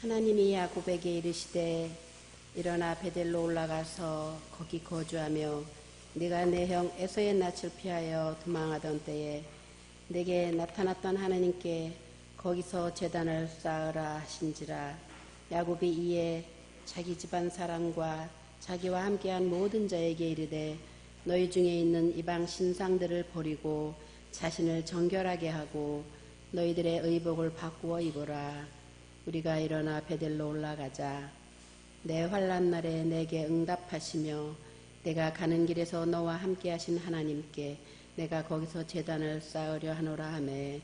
하나님이 야곱에게 이르시되 일어나 베델로 올라가서 거기 거주하며 네가 내 형 에서의 낯을 피하여 도망하던 때에 내게 나타났던 하나님께 거기서 제단을 쌓으라 하신지라. 야곱이 이에 자기 집안 사람과 자기와 함께한 모든 자에게 이르되 너희 중에 있는 이방 신상들을 버리고 자신을 정결하게 하고 너희들의 의복을 바꾸어 입어라. 우리가 일어나 베델로 올라가자. 내 환난 날에 내게 응답하시며 내가 가는 길에서 너와 함께 하신 하나님께 내가 거기서 제단을 쌓으려 하노라 하매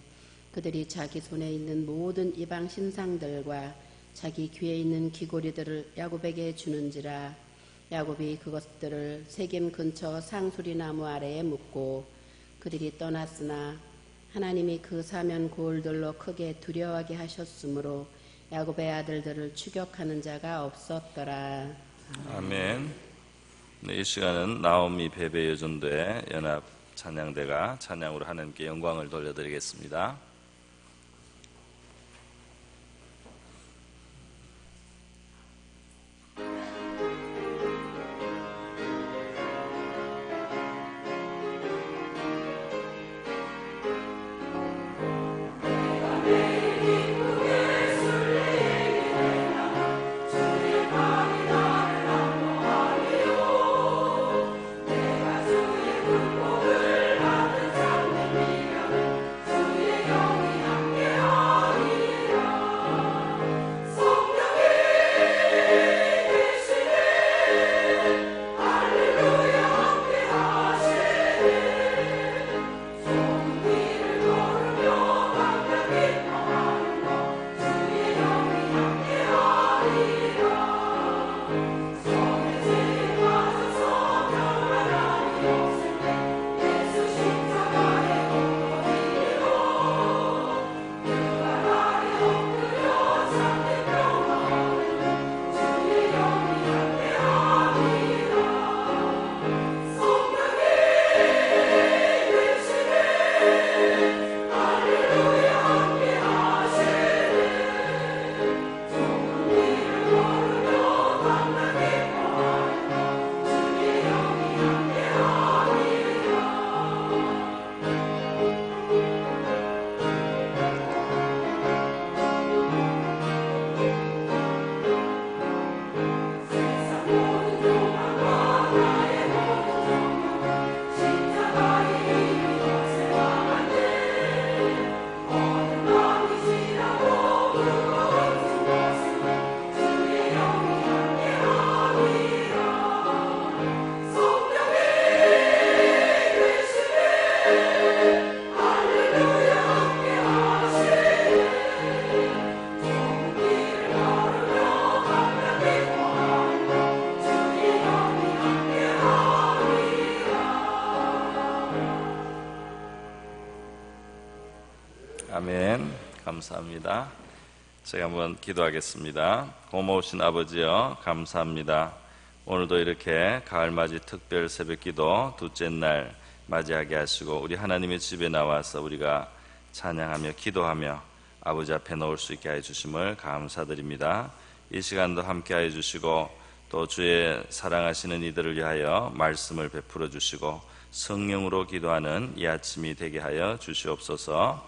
그들이 자기 손에 있는 모든 이방 신상들과 자기 귀에 있는 귀고리들을 야곱에게 주는지라. 야곱이 그것들을 세겜 근처 상수리 나무 아래에 묻고 그들이 떠났으나 하나님이 그 사면 고을들로 크게 두려워하게 하셨으므로 야곱의 아들들을 추격하는 자가 없었더라. 아멘. 네, 이 시간은 나오미 베베 여전대 연합 찬양대가 찬양으로 하나님께 영광을 돌려드리겠습니다. 아멘. 감사합니다. 제가 한번 기도하겠습니다. 고마우신 아버지여 감사합니다. 오늘도 이렇게 가을맞이 특별 새벽기도 둘째 날 맞이하게 하시고 우리 하나님의 집에 나와서 우리가 찬양하며 기도하며 아버지 앞에 놓을 수 있게 해주심을 감사드립니다. 이 시간도 함께 해주시고 또 주의 사랑하시는 이들을 위하여 말씀을 베풀어 주시고 성령으로 기도하는 이 아침이 되게 하여 주시옵소서.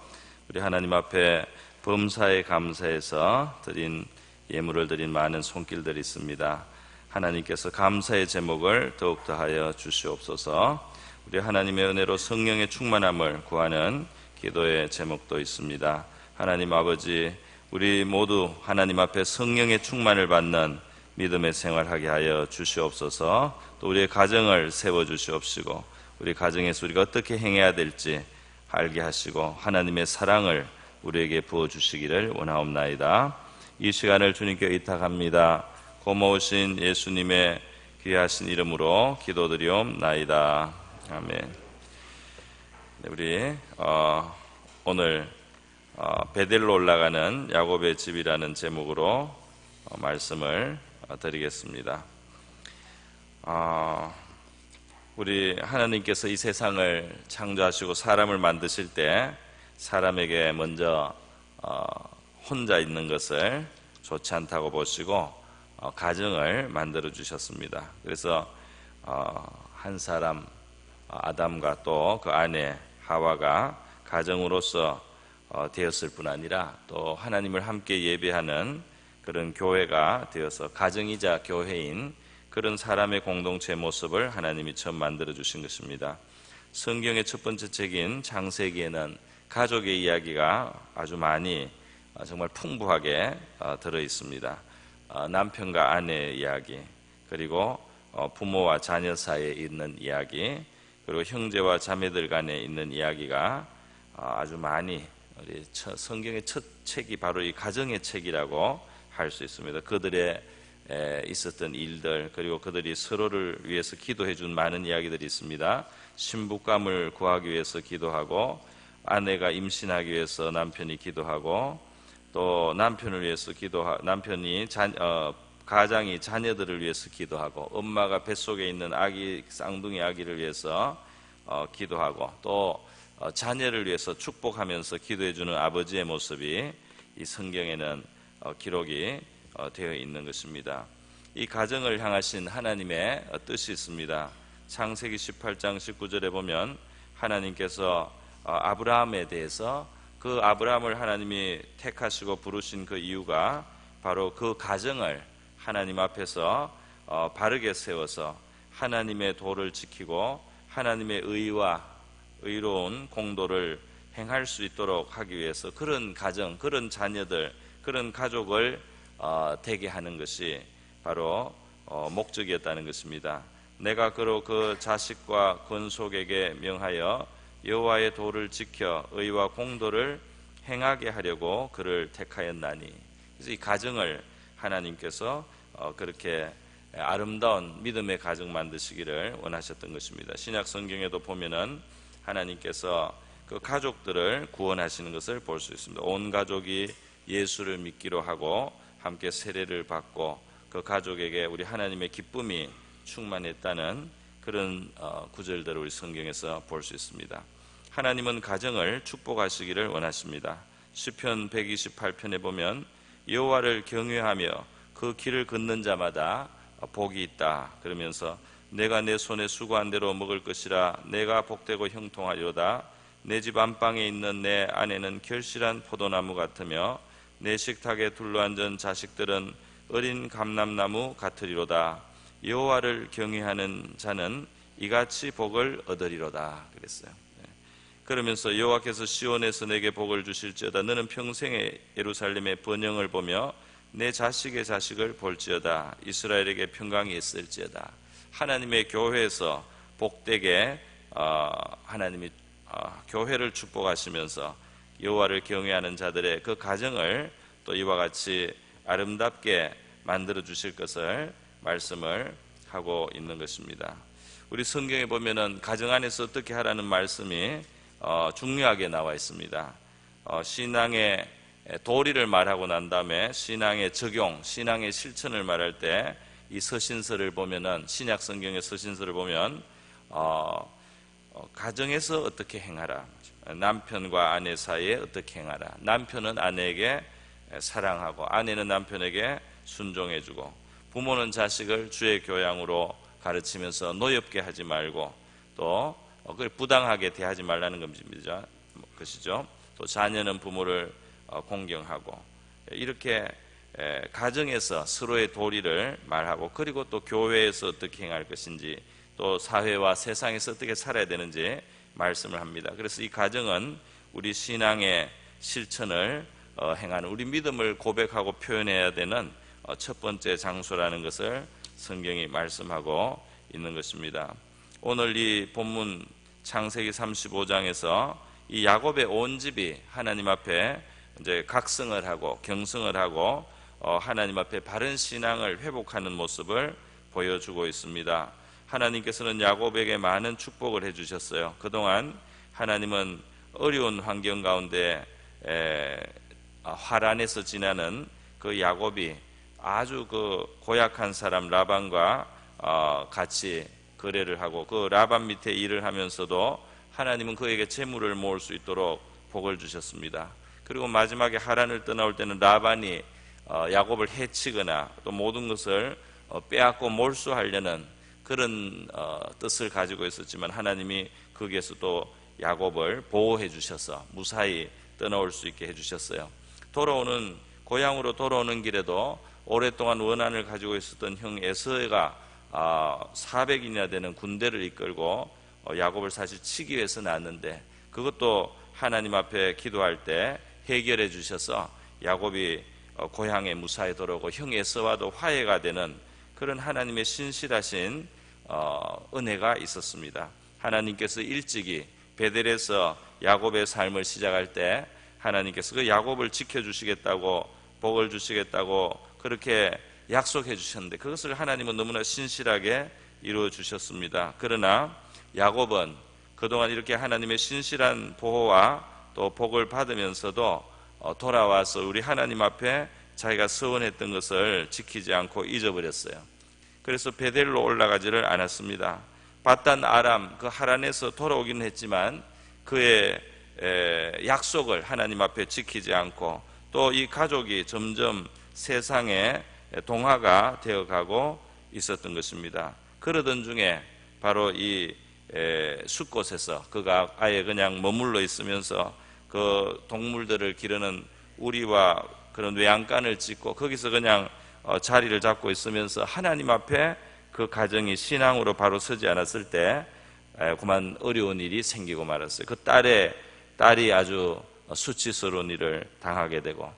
우리 하나님 앞에 범사에 감사해서 드린 예물을 드린 많은 손길들이 있습니다. 하나님께서 감사의 제목을 더욱더 하여 주시옵소서. 우리 하나님의 은혜로 성령의 충만함을 구하는 기도의 제목도 있습니다. 하나님 아버지, 우리 모두 하나님 앞에 성령의 충만을 받는 믿음의 생활하게 하여 주시옵소서. 또 우리의 가정을 세워주시옵시고 우리 가정에서 우리가 어떻게 행해야 될지 알게 하시고 하나님의 사랑을 우리에게 부어주시기를 원하옵나이다. 이 시간을 주님께 의탁합니다. 고마우신 예수님의 귀하신 이름으로 기도드리옵나이다. 아멘. 우리 오늘 베델로 올라가는 야곱의 집이라는 제목으로 말씀을 드리겠습니다. 우리 하나님께서 이 세상을 창조하시고 사람을 만드실 때 사람에게 먼저 혼자 있는 것을 좋지 않다고 보시고 가정을 만들어 주셨습니다. 그래서 한 사람 아담과 또 그 아내 하와가 가정으로서 되었을 뿐 아니라 또 하나님을 함께 예배하는 그런 교회가 되어서 가정이자 교회인 그런 사람의 공동체 모습을 하나님이 처음 만들어 주신 것입니다. 성경의 첫 번째 책인 창세기에는 가족의 이야기가 아주 많이 정말 풍부하게 들어 있습니다. 남편과 아내의 이야기, 그리고 부모와 자녀 사이에 있는 이야기, 그리고 형제와 자매들 간에 있는 이야기가 아주 많이 우리 성경의 첫 책이 바로 이 가정의 책이라고 할 수 있습니다. 그들의 있었던 일들, 그리고 그들이 서로를 위해서 기도해 준 많은 이야기들이 있습니다. 신부감을 구하기 위해서 기도하고, 아내가 임신하기 위해서 남편이 기도하고, 또 남편을 위해서 남편이 가장이 자녀들을 위해서 기도하고, 엄마가 뱃속에 있는 아기, 쌍둥이 아기를 위해서 기도하고, 또 자녀를 위해서 축복하면서 기도해 주는 아버지의 모습이 이 성경에는 기록이 되어 있는 것입니다. 이 가정을 향하신 하나님의 뜻이 있습니다. 창세기 18장 19절에 보면 하나님께서 아브라함에 대해서, 그 아브라함을 하나님이 택하시고 부르신 그 이유가 바로 그 가정을 하나님 앞에서 바르게 세워서 하나님의 도를 지키고 하나님의 의와 의로운 공도를 행할 수 있도록 하기 위해서 그런 가정, 그런 자녀들, 그런 가족을 되게 하는 것이 바로 목적이었다는 것입니다. 내가 그로 그 자식과 건속에게 명하여 여호와의 도를 지켜 의와 공도를 행하게 하려고 그를 택하였나니. 그래서 이 가정을 하나님께서 그렇게 아름다운 믿음의 가정 만드시기를 원하셨던 것입니다. 신약 성경에도 보면은 하나님께서 그 가족들을 구원하시는 것을 볼 수 있습니다. 온 가족이 예수를 믿기로 하고 함께 세례를 받고 그 가족에게 우리 하나님의 기쁨이 충만했다는 그런 구절들을 우리 성경에서 볼 수 있습니다. 하나님은 가정을 축복하시기를 원하십니다. 시편 128편에 보면 여호와를 경외하며 그 길을 걷는 자마다 복이 있다 그러면서, 내가 내 손에 수고한 대로 먹을 것이라, 내가 복되고 형통하리로다. 내 집 안방에 있는 내 아내는 결실한 포도나무 같으며 내 식탁에 둘러앉은 자식들은 어린 감람나무 같으리로다. 여호와를 경외하는 자는 이같이 복을 얻으리로다 그랬어요. 그러면서 여호와께서 시온에서 내게 복을 주실지어다. 너는 평생에 예루살렘의 번영을 보며 내 자식의 자식을 볼지어다. 이스라엘에게 평강이 있을지어다. 하나님의 교회에서 복되게 하나님이 교회를 축복하시면서 여호와를 경외하는 자들의 그 가정을 또 이와 같이 아름답게 만들어 주실 것을 말씀을 하고 있는 것입니다. 우리 성경에 보면은 가정 안에서 어떻게 하라는 말씀이 중요하게 나와 있습니다. 신앙의 도리를 말하고 난 다음에 신앙의 적용, 신앙의 실천을 말할 때 이 서신서를 보면은, 신약 성경의 서신서를 보면 가정에서 어떻게 행하라, 남편과 아내 사이에 어떻게 행하라, 남편은 아내에게 사랑하고 아내는 남편에게 순종해주고, 부모는 자식을 주의 교양으로 가르치면서 노엽게 하지 말고 또 부당하게 대하지 말라는 것이죠. 또 자녀는 부모를 공경하고, 이렇게 가정에서 서로의 도리를 말하고, 그리고 또 교회에서 어떻게 행할 것인지, 또 사회와 세상에서 어떻게 살아야 되는지 말씀을 합니다. 그래서 이 가정은 우리 신앙의 실천을 행하는, 우리 믿음을 고백하고 표현해야 되는 첫 번째 장소라는 것을 성경이 말씀하고 있는 것입니다. 오늘 이 본문 창세기 35장에서 이 야곱의 온 집이 하나님 앞에 이제 각성을 하고 경성을 하고 하나님 앞에 바른 신앙을 회복하는 모습을 보여주고 있습니다. 하나님께서는 야곱에게 많은 축복을 해주셨어요. 그동안 하나님은 어려운 환경 가운데 화란에서 지나는 그 야곱이 아주 그 고약한 사람 라반과 같이 거래를 하고, 그 라반 밑에 일을 하면서도 하나님은 그에게 재물을 모을 수 있도록 복을 주셨습니다. 그리고 마지막에 하란을 떠나올 때는 라반이 야곱을 해치거나 또 모든 것을 빼앗고 몰수하려는 그런 뜻을 가지고 있었지만, 하나님이 거기에서 또 야곱을 보호해 주셔서 무사히 떠나올 수 있게 해주셨어요. 고향으로 돌아오는 길에도 오랫동안 원한을 가지고 있었던 형 에서가 400인이나 되는 군대를 이끌고 야곱을 사실 치기 위해서 나왔는데, 그것도 하나님 앞에 기도할 때 해결해 주셔서 야곱이 고향에 무사히 돌아오고 형 에서와도 화해가 되는 그런 하나님의 신실하신 은혜가 있었습니다. 하나님께서 일찍이 베델에서 야곱의 삶을 시작할 때 하나님께서 그 야곱을 지켜주시겠다고, 복을 주시겠다고 그렇게 약속해 주셨는데, 그것을 하나님은 너무나 신실하게 이루어 주셨습니다. 그러나 야곱은 그동안 이렇게 하나님의 신실한 보호와 또 복을 받으면서도 돌아와서 우리 하나님 앞에 자기가 서원했던 것을 지키지 않고 잊어버렸어요. 그래서 베델로 올라가지를 않았습니다. 바단 아람 그 하란에서 돌아오긴 했지만 그의 약속을 하나님 앞에 지키지 않고, 또 이 가족이 점점 세상에 동화가 되어가고 있었던 것입니다. 그러던 중에 바로 이 숲곳에서 그가 아예 그냥 머물러 있으면서 그 동물들을 기르는 우리와 그런 외양간을 짓고 거기서 그냥 자리를 잡고 있으면서 하나님 앞에 그 가정이 신앙으로 바로 서지 않았을 때 그만 어려운 일이 생기고 말았어요. 그 딸이 아주 수치스러운 일을 당하게 되고,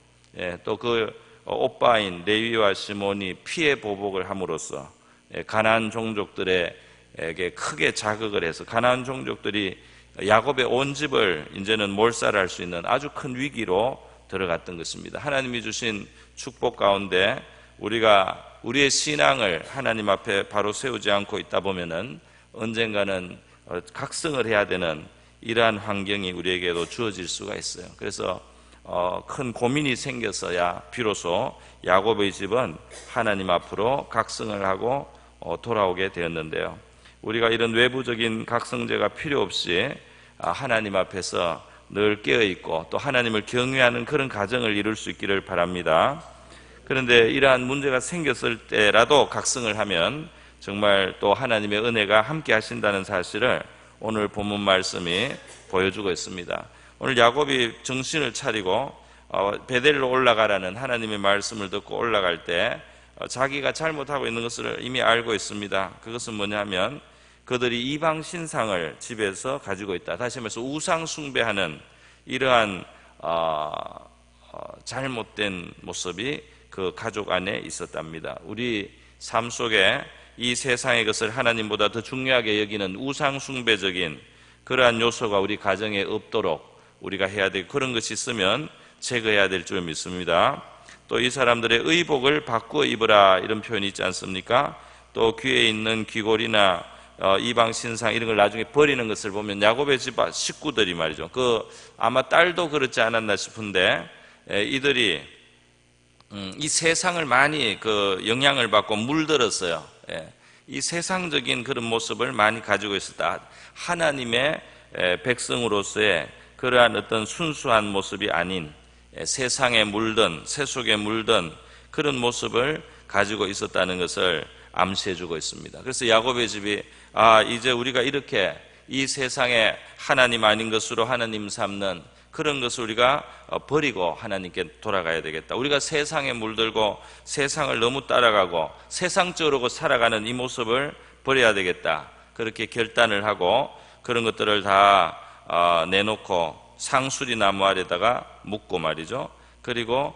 또 그 오빠인 레위와 시몬이 피해 보복을 함으로써 가나안 종족들에게 크게 자극을 해서 가나안 종족들이 야곱의 온 집을 이제는 몰살할 수 있는 아주 큰 위기로 들어갔던 것입니다. 하나님이 주신 축복 가운데 우리가 우리의 신앙을 하나님 앞에 바로 세우지 않고 있다 보면은 언젠가는 각성을 해야 되는 이러한 환경이 우리에게도 주어질 수가 있어요. 그래서 큰 고민이 생겨서야 비로소 야곱의 집은 하나님 앞으로 각성을 하고 돌아오게 되었는데요. 우리가 이런 외부적인 각성제가 필요 없이 하나님 앞에서 늘 깨어있고 또 하나님을 경외하는 그런 가정을 이룰 수 있기를 바랍니다. 그런데 이러한 문제가 생겼을 때라도 각성을 하면 정말 또 하나님의 은혜가 함께 하신다는 사실을 오늘 본문 말씀이 보여주고 있습니다. 오늘 야곱이 정신을 차리고 베델로 올라가라는 하나님의 말씀을 듣고 올라갈 때 자기가 잘못하고 있는 것을 이미 알고 있습니다. 그것은 뭐냐면 그들이 이방 신상을 집에서 가지고 있다. 다시 말해서 우상 숭배하는 이러한 잘못된 모습이 그 가족 안에 있었답니다. 우리 삶 속에 이 세상의 것을 하나님보다 더 중요하게 여기는 우상 숭배적인 그러한 요소가 우리 가정에 없도록 우리가 해야 되고, 그런 것이 있으면 제거해야 될 줄 믿습니다. 또 이 사람들의 의복을 바꾸어 입으라 이런 표현이 있지 않습니까? 또 귀에 있는 귀골이나 이방 신상 이런 걸 나중에 버리는 것을 보면 야곱의 집 식구들이 말이죠. 아마 딸도 그렇지 않았나 싶은데 이들이 이 세상을 많이 영향을 받고 물들었어요. 이 세상적인 그런 모습을 많이 가지고 있었다. 하나님의 백성으로서의 그러한 어떤 순수한 모습이 아닌 세상에 물든 세속에 물든 그런 모습을 가지고 있었다는 것을 암시해주고 있습니다. 그래서 야곱의 집이 이제 우리가 이렇게 이 세상에 하나님 아닌 것으로 하나님 삼는 그런 것을 우리가 버리고 하나님께 돌아가야 되겠다. 우리가 세상에 물들고 세상을 너무 따라가고 세상적으로 살아가는 이 모습을 버려야 되겠다. 그렇게 결단을 하고 그런 것들을 다 내놓고 상수리 나무 아래다가 묻고 말이죠. 그리고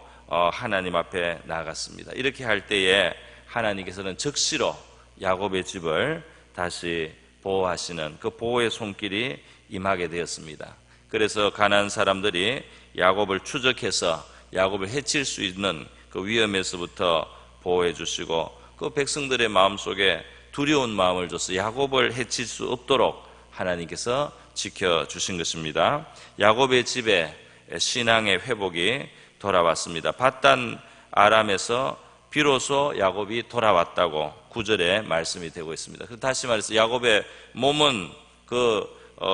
하나님 앞에 나아갔습니다. 이렇게 할 때에 하나님께서는 즉시로 야곱의 집을 다시 보호하시는 그 보호의 손길이 임하게 되었습니다. 그래서 가나안 사람들이 야곱을 추적해서 야곱을 해칠 수 있는 그 위험에서부터 보호해 주시고, 그 백성들의 마음속에 두려운 마음을 줘서 야곱을 해칠 수 없도록 하나님께서 지켜주신 것입니다. 야곱의 집에 신앙의 회복이 돌아왔습니다. 바단 아람에서 비로소 야곱이 돌아왔다고 9절에 말씀이 되고 있습니다. 다시 말해서 야곱의 몸은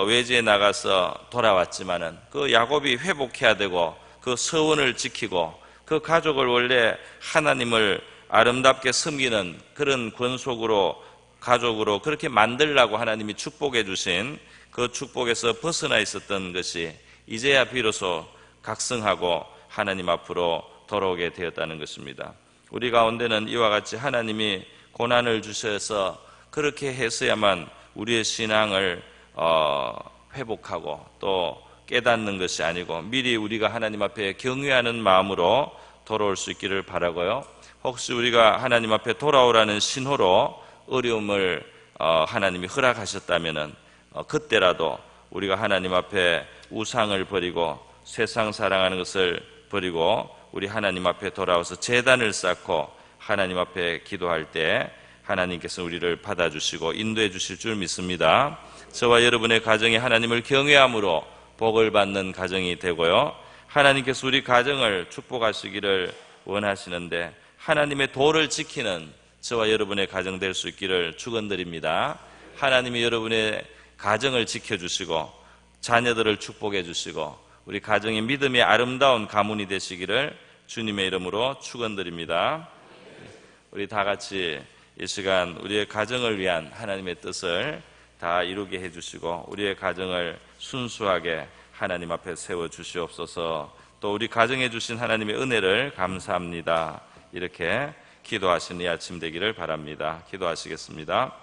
외지에 나가서 돌아왔지만은 그 야곱이 회복해야 되고 그 서원을 지키고 그 가족을 원래 하나님을 아름답게 섬기는 그런 권속으로 가족으로 그렇게 만들라고 하나님이 축복해 주신 그 축복에서 벗어나 있었던 것이 이제야 비로소 각성하고 하나님 앞으로 돌아오게 되었다는 것입니다. 우리 가운데는 이와 같이 하나님이 고난을 주셔서 그렇게 해서야만 우리의 신앙을 회복하고 또 깨닫는 것이 아니고 미리 우리가 하나님 앞에 경외하는 마음으로 돌아올 수 있기를 바라고요. 혹시 우리가 하나님 앞에 돌아오라는 신호로 어려움을 하나님이 허락하셨다면 그때라도 우리가 하나님 앞에 우상을 버리고 세상 사랑하는 것을 버리고 우리 하나님 앞에 돌아와서 제단을 쌓고 하나님 앞에 기도할 때 하나님께서 우리를 받아주시고 인도해 주실 줄 믿습니다. 저와 여러분의 가정이 하나님을 경외함으로 복을 받는 가정이 되고요, 하나님께서 우리 가정을 축복하시기를 원하시는데 하나님의 도를 지키는 저와 여러분의 가정 될 수 있기를 축원드립니다. 하나님이 여러분의 가정을 지켜주시고 자녀들을 축복해 주시고 우리 가정의 믿음의 아름다운 가문이 되시기를 주님의 이름으로 축원드립니다. 우리 다 같이 이 시간 우리의 가정을 위한 하나님의 뜻을 다 이루게 해주시고 우리의 가정을 순수하게 하나님 앞에 세워주시옵소서. 또 우리 가정에 주신 하나님의 은혜를 감사합니다. 이렇게 기도하시는 이 아침 되기를 바랍니다. 기도하시겠습니다.